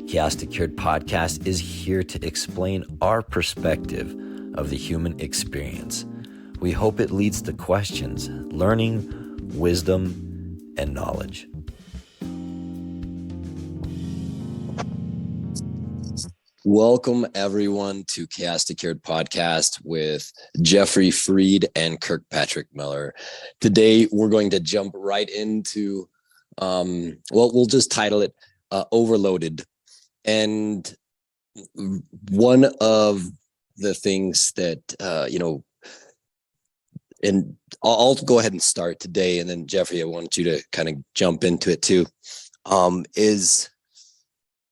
Chaos2Cured podcast is here to explain our perspective of the human experience. We hope it leads to questions, learning, wisdom, and knowledge. Welcome, everyone, to Chaos2Cured podcast with Jeffrey Freed and Kirk Patrick Miller. Today, we're going to jump right into, we'll just title it Overloaded. And one of the things that, and I'll go ahead and start today, and then Jeffrey, I want you to kind of jump into it too, is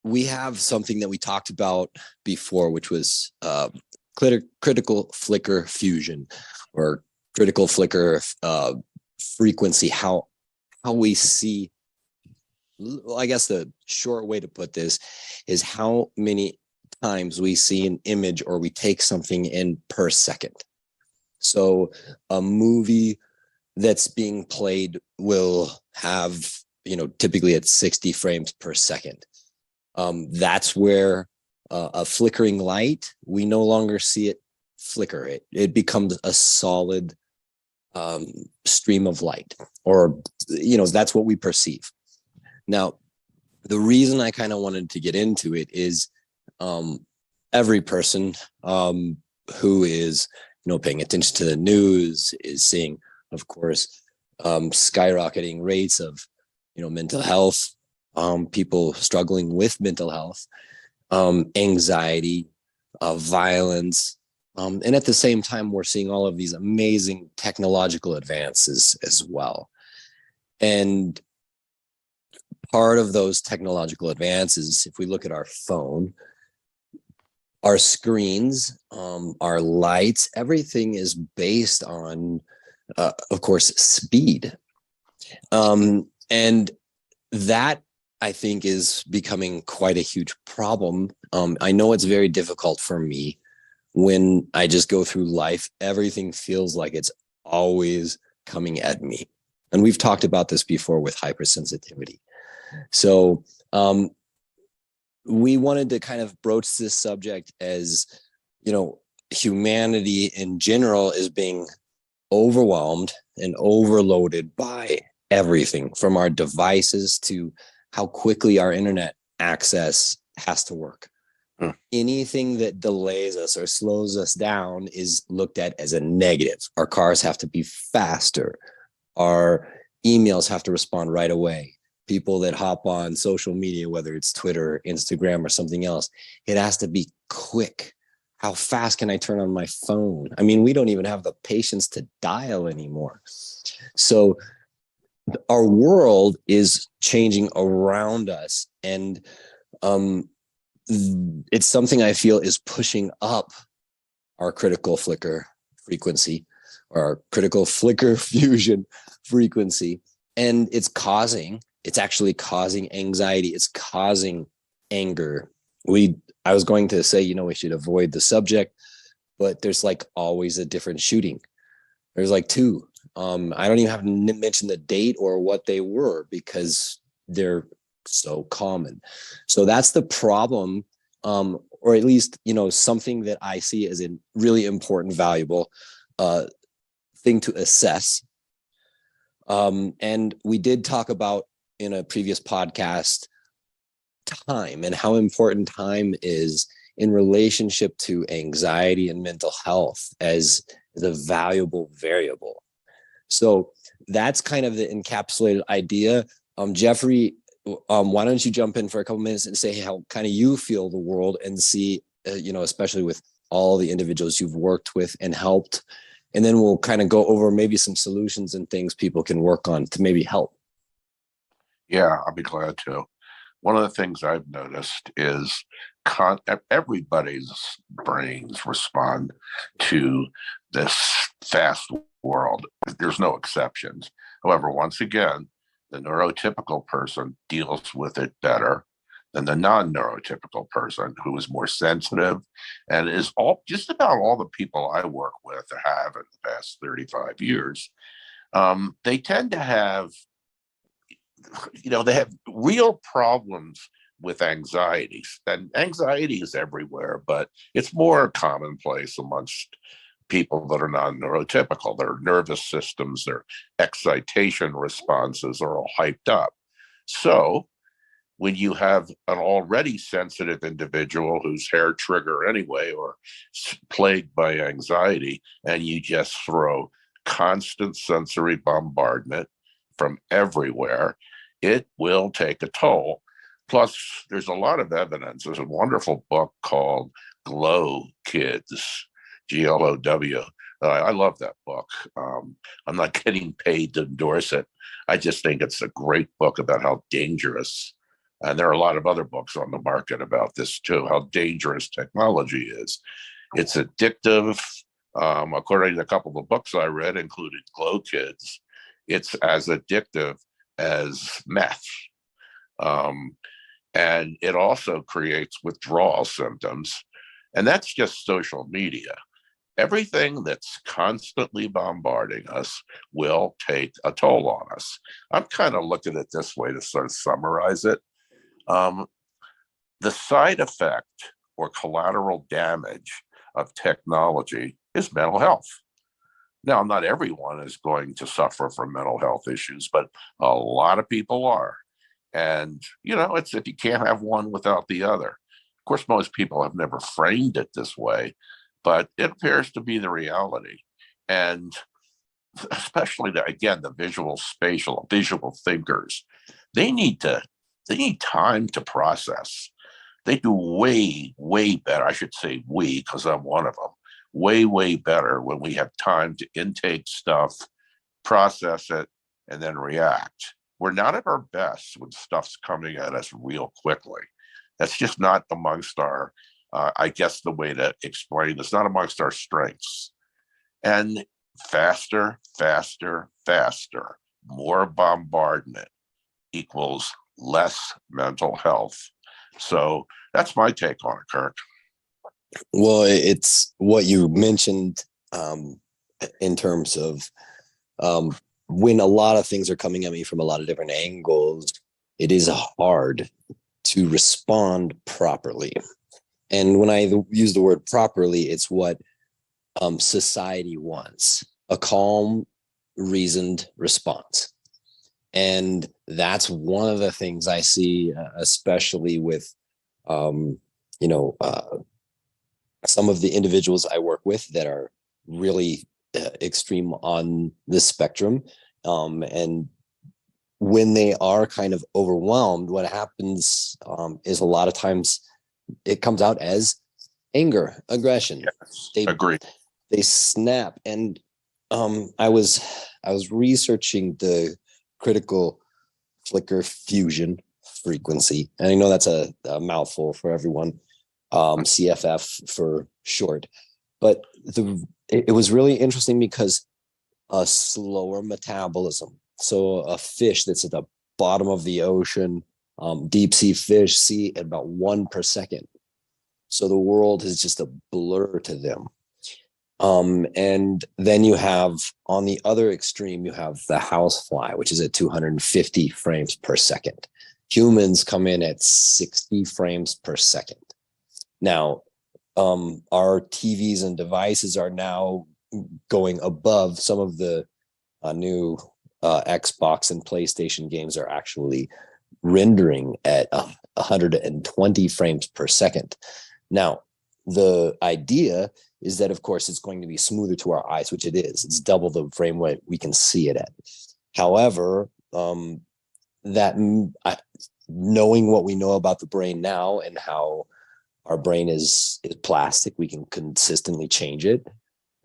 we have something that we talked about before, which was critical flicker fusion or critical flicker frequency, how we see. I guess the short way to put this is how many times we see an image or we take something in per second. So a movie that's being played will have, typically at 60 frames per second. That's where a flickering light, we no longer see it flicker. It becomes a solid stream of light, or, that's what we perceive. Now, the reason I kind of wanted to get into it is every person who is, paying attention to the news is seeing, of course, skyrocketing rates of, mental health, people struggling with mental health, anxiety, violence. And at the same time, we're seeing all of these amazing technological advances as well. And part of those technological advances, if we look at our phone, our screens, our lights, everything is based on, of course, speed. And that, I think, is becoming quite a huge problem. I know it's very difficult for me when I just go through life. Everything feels like it's always coming at me. And we've talked about this before with hypersensitivity. So we wanted to kind of broach this subject as, humanity in general is being overwhelmed and overloaded by everything from our devices to how quickly our internet access has to work. Anything that delays us or slows us down is looked at as a negative. Our cars have to be faster. Our emails have to respond right away. People that hop on social media, whether it's Twitter, Instagram, or something else, it has to be quick. How fast can I turn on my phone? I mean, we don't even have the patience to dial anymore. So our world is changing around us, and it's something I feel is pushing up our critical flicker frequency, or our critical flicker fusion frequency, and it's actually causing anxiety. It's causing anger. I was going to say, we should avoid the subject, but there's like always a different shooting. There's like two. I don't even have to mention the date or what they were because they're so common. So that's the problem, or at least, something that I see as a really important, valuable thing to assess. And we did talk about in a previous podcast time and how important time is in relationship to anxiety and mental health as a valuable variable. So that's kind of the encapsulated idea. Jeffrey, why don't you jump in for a couple minutes and say how kind of you feel the world, and see, especially with all the individuals you've worked with and helped, and then we'll kind of go over maybe some solutions and things people can work on to maybe help. Yeah, I'll be glad to. One of the things I've noticed is everybody's brains respond to this fast world. There's no exceptions. However, once again, the neurotypical person deals with it better than the non-neurotypical person, who is more sensitive, and is just about all the people I work with or have in the past 35 years. They tend to have, they have real problems with anxieties. And anxiety is everywhere, but it's more commonplace amongst people that are non-neurotypical. Their nervous systems, their excitation responses are all hyped up. So when you have an already sensitive individual who's hair trigger anyway, or plagued by anxiety, and you just throw constant sensory bombardment from everywhere, it will take a toll. Plus, there's a lot of evidence. There's a wonderful book called Glow Kids, GLOW. I love that book. I'm not getting paid to endorse it. I just think it's a great book about how dangerous, and there are a lot of other books on the market about this too, how dangerous technology is. It's addictive. According to a couple of books I read, included Glow Kids, it's as addictive as meth. And it also creates withdrawal symptoms. And that's just social media. Everything that's constantly bombarding us will take a toll on us. I'm kind of looking at it this way to sort of summarize it. The side effect or collateral damage of technology is mental health. Now, not everyone is going to suffer from mental health issues, but a lot of people are. And, it's if you can't have one without the other. Of course, most people have never framed it this way, but it appears to be the reality. And especially, the visual thinkers, they need time to process. They do way, way better. I should say we, because I'm one of them. Way, way better when we have time to intake stuff, process it, and then react. We're not at our best when stuff's coming at us real quickly. That's just not amongst our, I guess the way to explain this, not amongst our strengths. And faster, faster, faster, more bombardment equals less mental health. So that's my take on it, Kirk. Well, it's what you mentioned in terms of when a lot of things are coming at me from a lot of different angles, it is hard to respond properly. And when I use the word properly, it's what society wants, a calm, reasoned response. And that's one of the things I see, especially with, some of the individuals I work with that are really extreme on this spectrum. And when they are kind of overwhelmed, what happens is a lot of times it comes out as anger, aggression. Yes, agree. They snap. And I was researching the critical flicker fusion frequency. And I know that's a mouthful for everyone, CFF for short. But it was really interesting because a slower metabolism. So a fish that's at the bottom of the ocean, deep sea fish see at about 1 per second. So the world is just a blur to them. And then you have, on the other extreme, you have the housefly, which is at 250 frames per second. Humans come in at 60 frames per second. Now, our TVs and devices are now going above. Some of the new Xbox and PlayStation games are actually rendering at 120 frames per second. Now, the idea is that, of course, it's going to be smoother to our eyes, which it is. It's double the frame rate we can see it at. However, knowing what we know about the brain now and how our brain is plastic, we can consistently change it.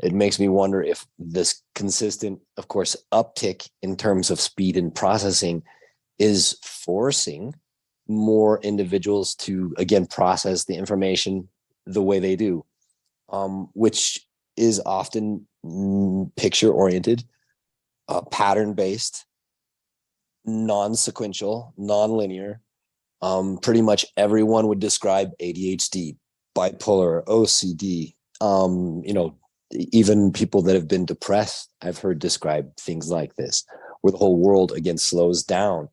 It makes me wonder if this consistent, of course, uptick in terms of speed and processing is forcing more individuals to, again, process the information the way they do, which is often picture-oriented, pattern-based, non-sequential, non-linear. Pretty much everyone would describe ADHD, bipolar, OCD, even people that have been depressed, I've heard describe things like this, where the whole world, again, slows down.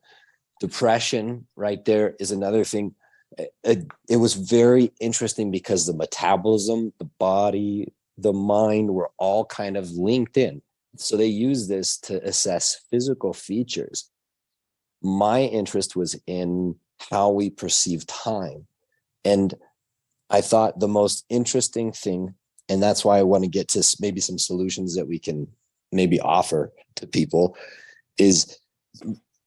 Depression right there is another thing. it was very interesting because the metabolism, the body, the mind were all kind of linked in. So they use this to assess physical features. My interest was in how we perceive time. And I thought the most interesting thing, and that's why I want to get to maybe some solutions that we can maybe offer to people, is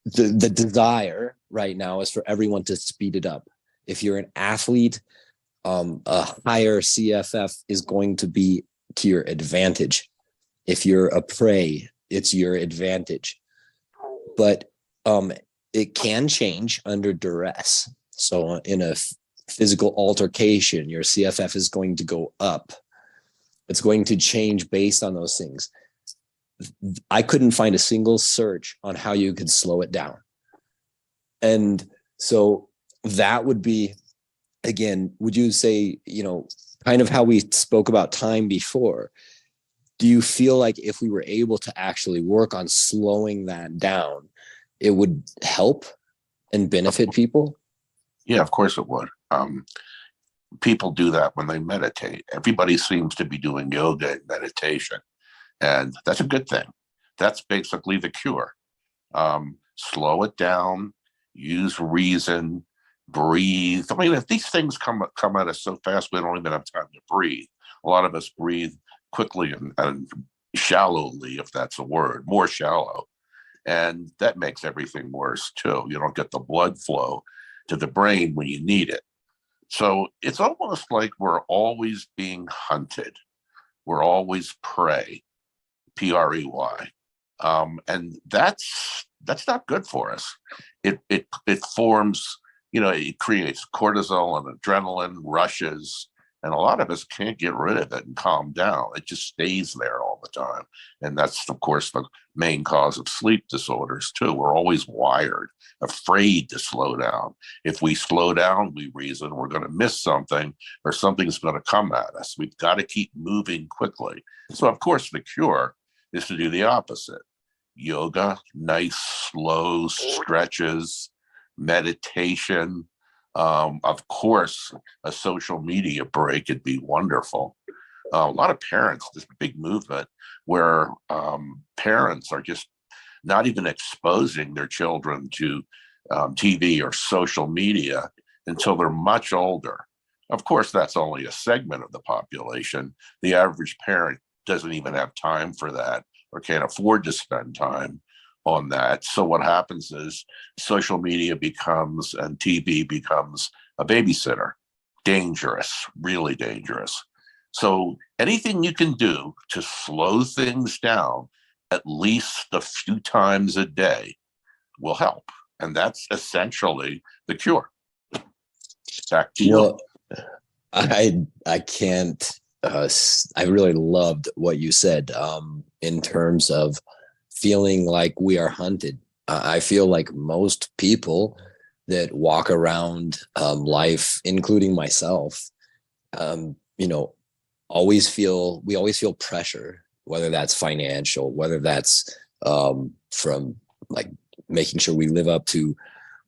the desire right now is for everyone to speed it up. If you're an athlete, a higher CFF is going to be to your advantage. If you're a prey, it's your advantage. But it can change under duress. So in a physical altercation, your CFF is going to go up. It's going to change based on those things. I couldn't find a single search on how you could slow it down. And so that would be, again, would you say, kind of how we spoke about time before, do you feel like if we were able to actually work on slowing that down, it would help and benefit people? Yeah, of course it would. People do that when they meditate. Everybody seems to be doing yoga and meditation, and that's a good thing. That's basically the cure. Slow it down, use reason, breathe. I mean, if these things come at us so fast, we don't even have time to breathe. A lot of us breathe quickly and shallowly, if that's a word, more shallow. And that makes everything worse too. You don't get the blood flow to the brain when you need it. So it's almost like we're always being hunted. We're always prey, P-R-E-Y. And that's not good for us. It forms, it creates cortisol and adrenaline rushes, and a lot of us can't get rid of it and calm down. It just stays there all the time. And that's, of course, the main cause of sleep disorders too. We're always wired, afraid to slow down. If we slow down, we reason we're going to miss something or something's going to come at us. We've got to keep moving quickly. So, of course, the cure is to do the opposite. Yoga, nice, slow stretches, meditation. Of course, a social media break would be wonderful. A lot of parents, this big movement where parents are just not even exposing their children to TV or social media until they're much older. Of course, that's only a segment of the population. The average parent doesn't even have time for that or can't afford to spend time on that. So what happens is social media becomes and TV becomes a babysitter. Dangerous, really dangerous. So anything you can do to slow things down at least a few times a day will help. And that's essentially the cure. Back to you. Well, I can't, I really loved what you said in terms of feeling like we are hunted. I feel like most people that walk around life, including myself, always feel pressure, whether that's financial, whether that's from like making sure we live up to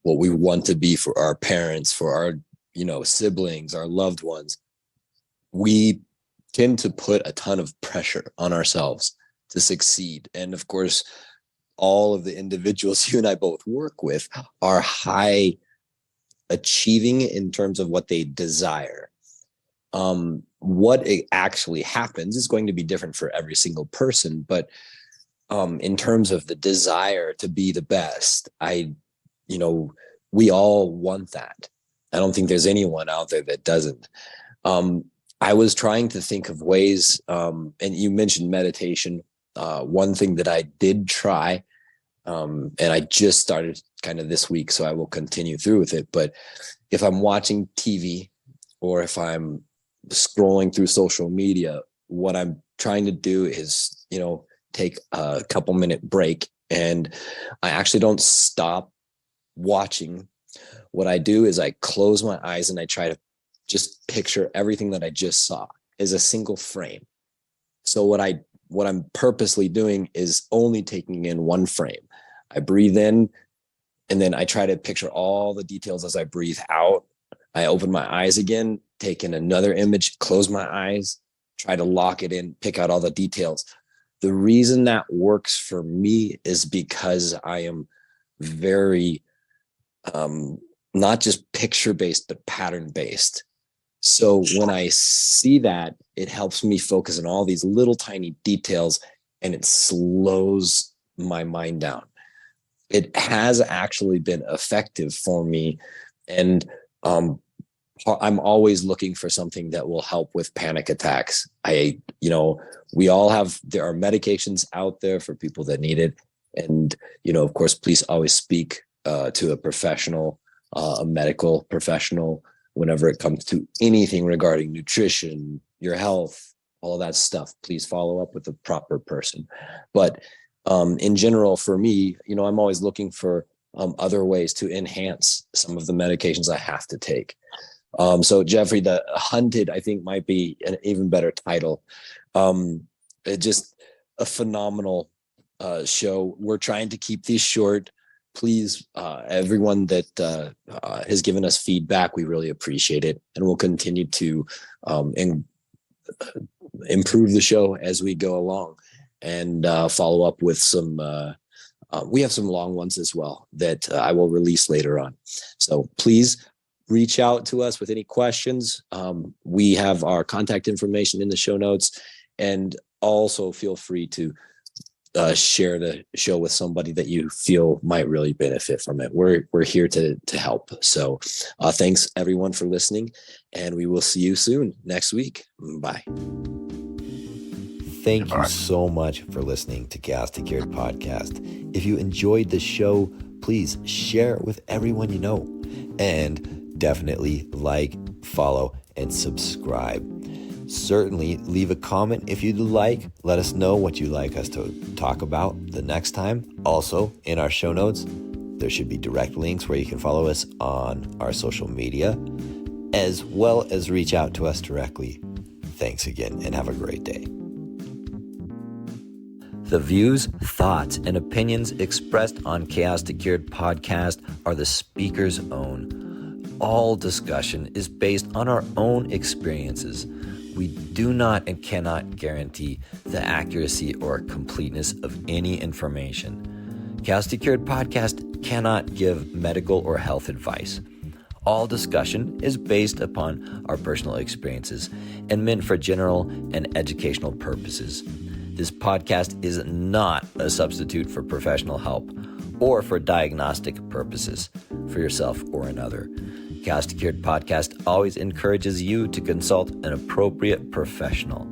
what we want to be for our parents, for our, siblings, our loved ones. We tend to put a ton of pressure on ourselves to succeed. And of course, all of the individuals you and I both work with are high achieving in terms of what they desire. What it actually happens is going to be different for every single person. But in terms of the desire to be the best, we all want that. I don't think there's anyone out there that doesn't. I was trying to think of ways, and you mentioned meditation. One thing that I did try, and I just started kind of this week, so I will continue through with it. But if I'm watching TV or if I'm scrolling through social media, what I'm trying to do is, take a couple minute break, and I actually don't stop watching. What I do is I close my eyes and I try to just picture everything that I just saw as a single frame. So what I'm purposely doing is only taking in one frame. I breathe in, and then I try to picture all the details as I breathe out. I open my eyes again, take in another image, close my eyes, try to lock it in, pick out all the details. The reason that works for me is because I am very, not just picture-based, but pattern-based. So when I see that, it helps me focus on all these little tiny details, and it slows my mind down. It has actually been effective for me. And I'm always looking for something that will help with panic attacks. We all there are medications out there for people that need it. And, of course, please always speak to a professional, a medical professional, whenever it comes to anything regarding nutrition, your health, all of that stuff. Please follow up with the proper person. But in general, for me, I'm always looking for other ways to enhance some of the medications I have to take. So Jeffrey, the Hunted, I think, might be an even better title. It's just a phenomenal show. We're trying to keep these short. Please, everyone that has given us feedback, we really appreciate it, and we'll continue to improve the show as we go along, and follow up with some. We have some long ones as well that I will release later on. So please reach out to us with any questions. We have our contact information in the show notes, and also feel free to share the show with somebody that you feel might really benefit from it. We're here to help. So thanks everyone for listening, and we will see you soon next week. Bye. Thank you so much for listening to Chaos2Cured podcast. If you enjoyed the show, please share it with everyone you know, and definitely like, follow, and subscribe. Certainly leave a comment if you'd like. Let us know what you'd like us to talk about the next time. Also, in our show notes, there should be direct links where you can follow us on our social media, as well as reach out to us directly. Thanks again, and have a great day. The views, thoughts, and opinions expressed on Chaos2Cured podcast are the speaker's own. All discussion is based on our own experiences. We do not and cannot guarantee the accuracy or completeness of any information. Chaos2Cured podcast cannot give medical or health advice. All discussion is based upon our personal experiences and meant for general and educational purposes. This podcast is not a substitute for professional help or for diagnostic purposes for yourself or another. Chaos2Cured podcast always encourages you to consult an appropriate professional.